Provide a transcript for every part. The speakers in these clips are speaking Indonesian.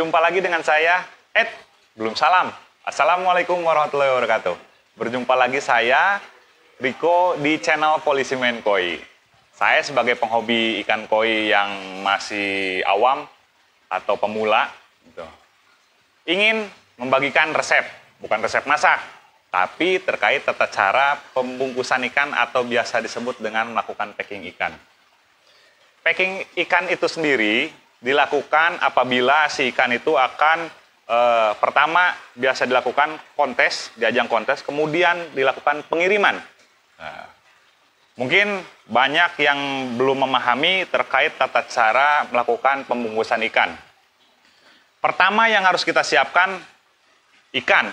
Berjumpa lagi dengan saya, belum salam. Assalamualaikum warahmatullahi wabarakatuh. Berjumpa lagi saya, Riko, di channel Polisiman Koi. Saya sebagai penghobi ikan koi yang masih awam atau pemula, gitu, ingin membagikan resep, bukan resep masak, tapi terkait tata cara pembungkusan ikan atau biasa disebut dengan melakukan packing ikan. Packing ikan itu sendiri dilakukan apabila si ikan itu akan pertama biasa dilakukan kontes, di ajang kontes, kemudian dilakukan pengiriman. Nah, mungkin banyak yang belum memahami terkait tata cara melakukan pembungkusan ikan. Pertama yang harus kita siapkan, ikan.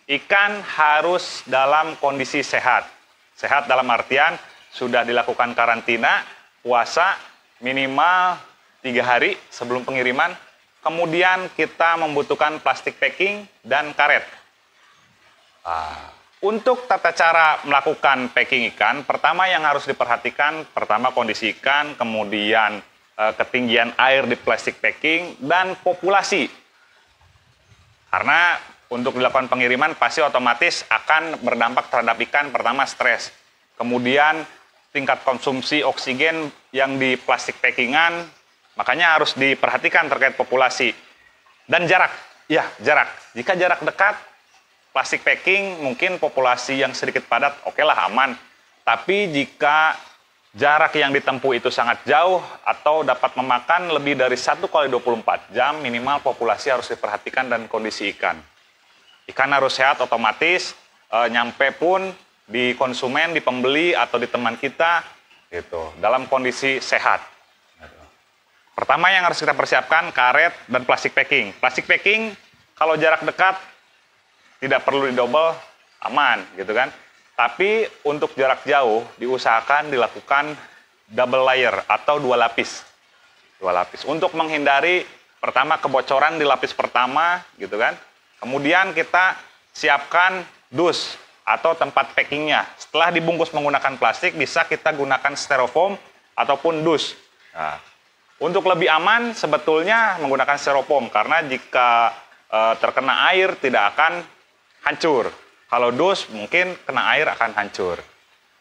Ikan harus dalam kondisi sehat. Sehat dalam artian sudah dilakukan karantina, puasa minimal 3 hari sebelum pengiriman. Kemudian kita membutuhkan plastik packing dan karet. Untuk tata cara melakukan packing ikan, pertama yang harus diperhatikan, pertama kondisi ikan, kemudian ketinggian air di plastik packing, dan populasi. Karena untuk dilakukan pengiriman pasti otomatis akan berdampak terhadap ikan, pertama stres. Kemudian tingkat konsumsi oksigen yang di plastik packingan, makanya harus diperhatikan terkait populasi. Dan jarak, ya jarak. Jika jarak dekat, plastik packing mungkin populasi yang sedikit padat, oke lah aman. Tapi jika jarak yang ditempuh itu sangat jauh atau dapat memakan lebih dari 1 kali 24 jam, minimal populasi harus diperhatikan dan kondisi ikan. Ikan harus sehat otomatis, nyampe pun di konsumen, di pembeli, atau di teman kita, gitu, dalam kondisi sehat. Pertama yang harus kita persiapkan, karet dan plastik packing. Plastik packing, kalau jarak dekat, tidak perlu didobel, aman, gitu kan. Tapi untuk jarak jauh, diusahakan dilakukan double layer atau 2 lapis. 2 lapis. Untuk menghindari, pertama kebocoran di lapis pertama, gitu kan. Kemudian kita siapkan dus atau tempat packingnya. Setelah dibungkus menggunakan plastik, bisa kita gunakan styrofoam ataupun dus. Nah, untuk lebih aman sebetulnya menggunakan styrofoam, karena jika terkena air tidak akan hancur. Kalau dus mungkin kena air akan hancur.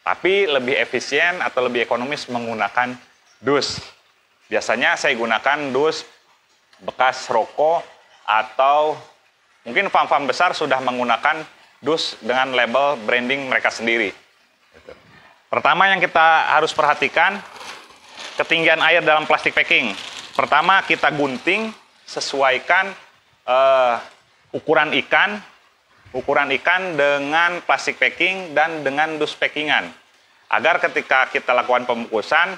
Tapi lebih efisien atau lebih ekonomis menggunakan dus. Biasanya saya gunakan dus bekas rokok, atau mungkin farm-farm besar sudah menggunakan dus dengan label branding mereka sendiri. Pertama yang kita harus perhatikan, ketinggian air dalam plastik packing. Pertama kita gunting, sesuaikan ukuran ikan dengan plastik packing dan dengan dus packingan. Agar ketika kita lakukan pembungkusan,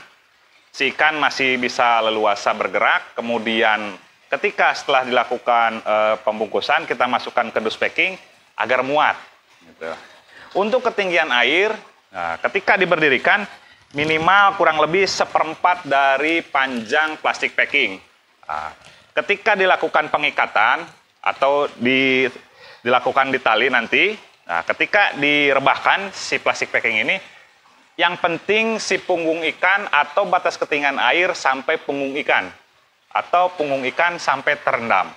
si ikan masih bisa leluasa bergerak. Kemudian ketika setelah dilakukan pembungkusan, kita masukkan ke dus packing agar muat. Gitu. Untuk ketinggian air, nah, ketika diberdirikan, minimal kurang lebih 1/4 dari panjang plastik packing. Nah, ketika dilakukan pengikatan atau dilakukan di tali nanti, nah, ketika direbahkan si plastik packing ini, yang penting si punggung ikan atau batas ketinggian air sampai punggung ikan, atau punggung ikan sampai terendam.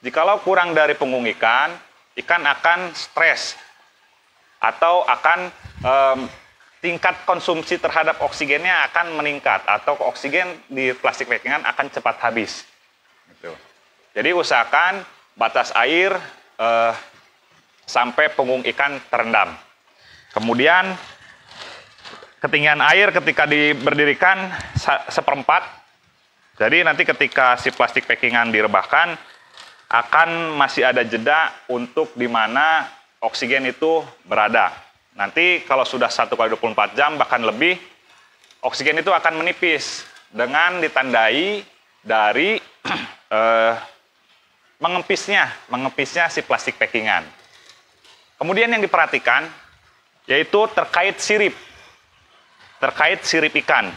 Jikalau kurang dari punggung ikan akan stres atau akan tingkat konsumsi terhadap oksigennya akan meningkat, atau oksigen di plastik packingan akan cepat habis. Gitu. Jadi usahakan batas air sampai punggung ikan terendam. Kemudian ketinggian air ketika diberdirikan 1/4. Jadi nanti ketika si plastik packingan direbahkan, akan masih ada jeda untuk di mana oksigen itu berada. Nanti kalau sudah 1 kali 24 jam bahkan lebih, oksigen itu akan menipis dengan ditandai dari mengepisnya si plastik packingan. Kemudian yang diperhatikan yaitu terkait sirip ikan.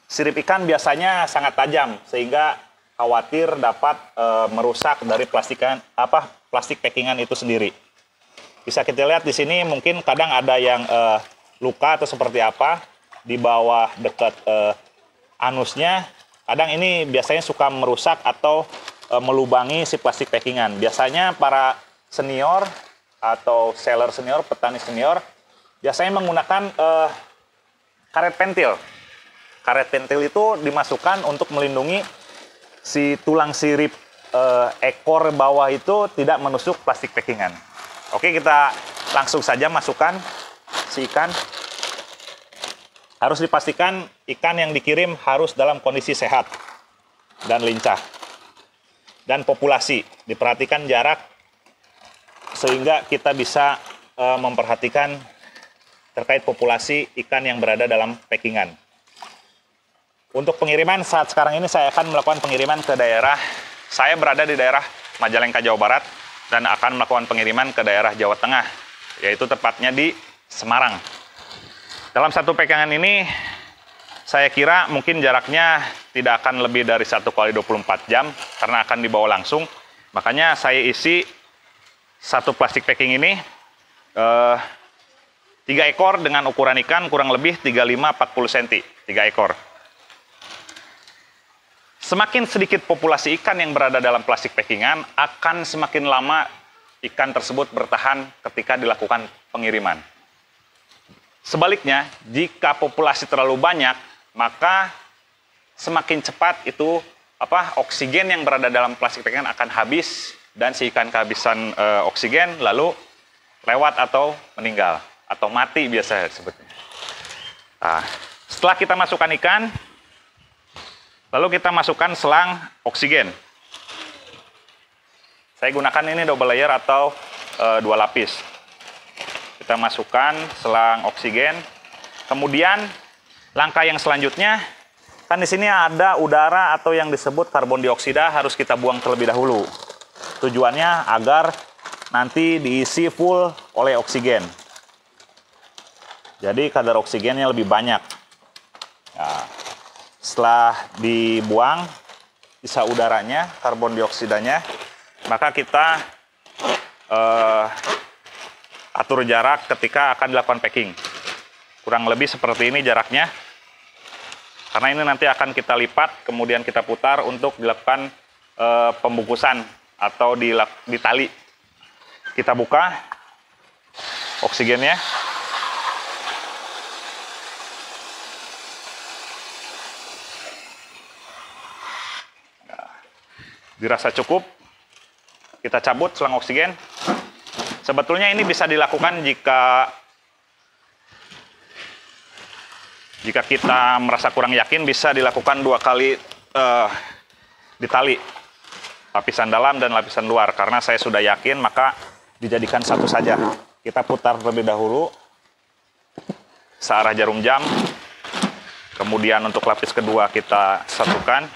Sirip ikan biasanya sangat tajam sehingga khawatir dapat merusak dari plastik packingan itu sendiri. Bisa kita lihat di sini, mungkin kadang ada yang luka atau seperti apa di bawah dekat anusnya. Kadang ini biasanya suka merusak atau melubangi si plastik packingan. Biasanya para senior atau seller senior, petani senior, biasanya menggunakan karet pentil. Karet pentil itu dimasukkan untuk melindungi si tulang sirip ekor bawah itu tidak menusuk plastik packingan. Oke, kita langsung saja masukkan si ikan. Harus dipastikan ikan yang dikirim harus dalam kondisi sehat dan lincah. Dan populasi, diperhatikan jarak sehingga kita bisa memperhatikan terkait populasi ikan yang berada dalam packingan. Untuk pengiriman, saat sekarang ini saya akan melakukan pengiriman ke daerah, saya berada di daerah Majalengka, Jawa Barat, dan akan melakukan pengiriman ke daerah Jawa Tengah, yaitu tepatnya di Semarang. Dalam satu packingan ini, saya kira mungkin jaraknya tidak akan lebih dari 1 kali 24 jam, karena akan dibawa langsung. Makanya saya isi satu plastik packing ini 3 ekor dengan ukuran ikan kurang lebih 35-40 cm, 3 ekor. Semakin sedikit populasi ikan yang berada dalam plastik packingan, akan semakin lama ikan tersebut bertahan ketika dilakukan pengiriman. Sebaliknya, jika populasi terlalu banyak, maka semakin cepat itu oksigen yang berada dalam plastik packingan akan habis, dan si ikan kehabisan oksigen lalu lewat atau meninggal atau mati biasa disebutnya. Nah, setelah kita masukkan ikan, lalu kita masukkan selang oksigen. Saya gunakan ini double layer atau 2 lapis. Kita masukkan selang oksigen. Kemudian langkah yang selanjutnya, kan di sini ada udara atau yang disebut karbon dioksida harus kita buang terlebih dahulu. Tujuannya agar nanti diisi full oleh oksigen. Jadi kadar oksigennya lebih banyak. Nah, setelah dibuang sisa udaranya, karbon dioksidanya, maka kita atur jarak ketika akan dilakukan packing. Kurang lebih seperti ini jaraknya. Karena ini nanti akan kita lipat, kemudian kita putar untuk dilakukan pembungkusan atau di tali. Kita buka oksigennya. Dirasa cukup, kita cabut selang oksigen. Sebetulnya ini bisa dilakukan jika kita merasa kurang yakin, bisa dilakukan 2 kali di tali, lapisan dalam dan lapisan luar. Karena saya sudah yakin, maka dijadikan satu saja. Kita putar terlebih dahulu searah jarum jam, kemudian untuk lapis kedua kita satukan.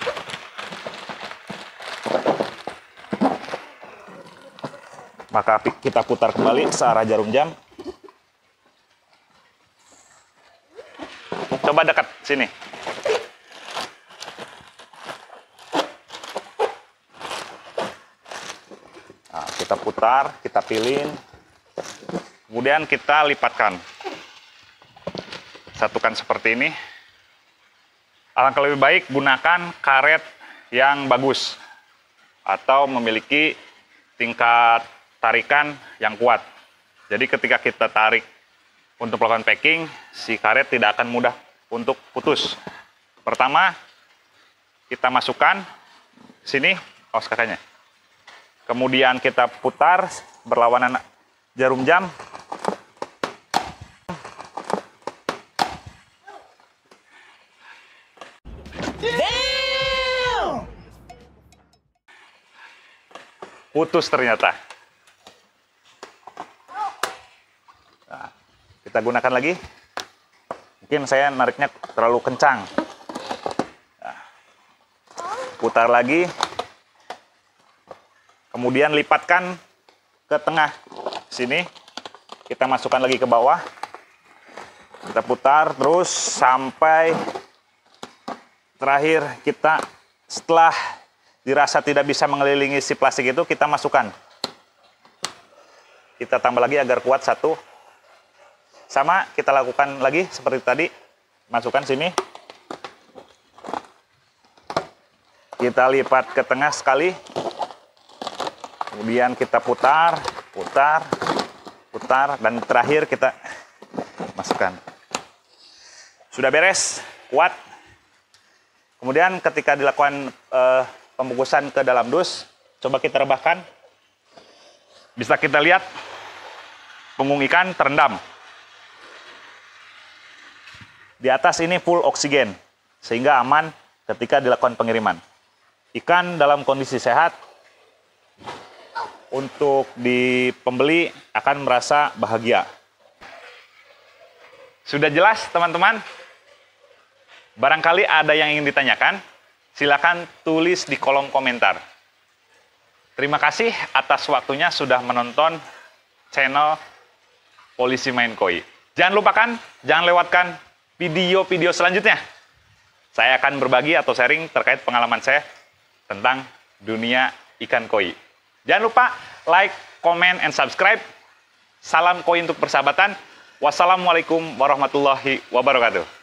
Maka kita putar kembali searah jarum jam. Coba dekat sini. Nah, kita putar, kita pilih. Kemudian kita lipatkan. Satukan seperti ini. Alangkah lebih baik gunakan karet yang bagus atau memiliki tingkat tarikan yang kuat. Jadi ketika kita tarik untuk melakukan packing, si karet tidak akan mudah untuk putus. Pertama, kita masukkan sini kaos kakaknya. Kemudian kita putar berlawanan jarum jam. Putus ternyata. Nah, kita gunakan lagi. Mungkin saya nariknya terlalu kencang. Nah, putar lagi. Kemudian lipatkan ke tengah. Sini. Kita masukkan lagi ke bawah. Kita putar terus sampai terakhir kita setelah dirasa tidak bisa mengelilingi si plastik itu, kita masukkan. Kita tambah lagi agar kuat satu. Sama, kita lakukan lagi seperti tadi. Masukkan sini. Kita lipat ke tengah sekali. Kemudian kita putar, putar, putar, dan terakhir kita masukkan. Sudah beres, kuat. Kemudian ketika dilakukan pembungkusan ke dalam dus, coba kita rebahkan. Bisa kita lihat punggung ikan terendam. Di atas ini full oksigen, sehingga aman ketika dilakukan pengiriman. Ikan dalam kondisi sehat, untuk di pembeli akan merasa bahagia. Sudah jelas teman-teman? Barangkali ada yang ingin ditanyakan, silakan tulis di kolom komentar. Terima kasih atas waktunya sudah menonton channel Polisi Main Koi. Jangan lupakan, jangan lewatkan video-video selanjutnya. Saya akan berbagi atau sharing terkait pengalaman saya tentang dunia ikan koi. Jangan lupa like, comment, and subscribe. Salam koi untuk persahabatan. Wassalamualaikum warahmatullahi wabarakatuh.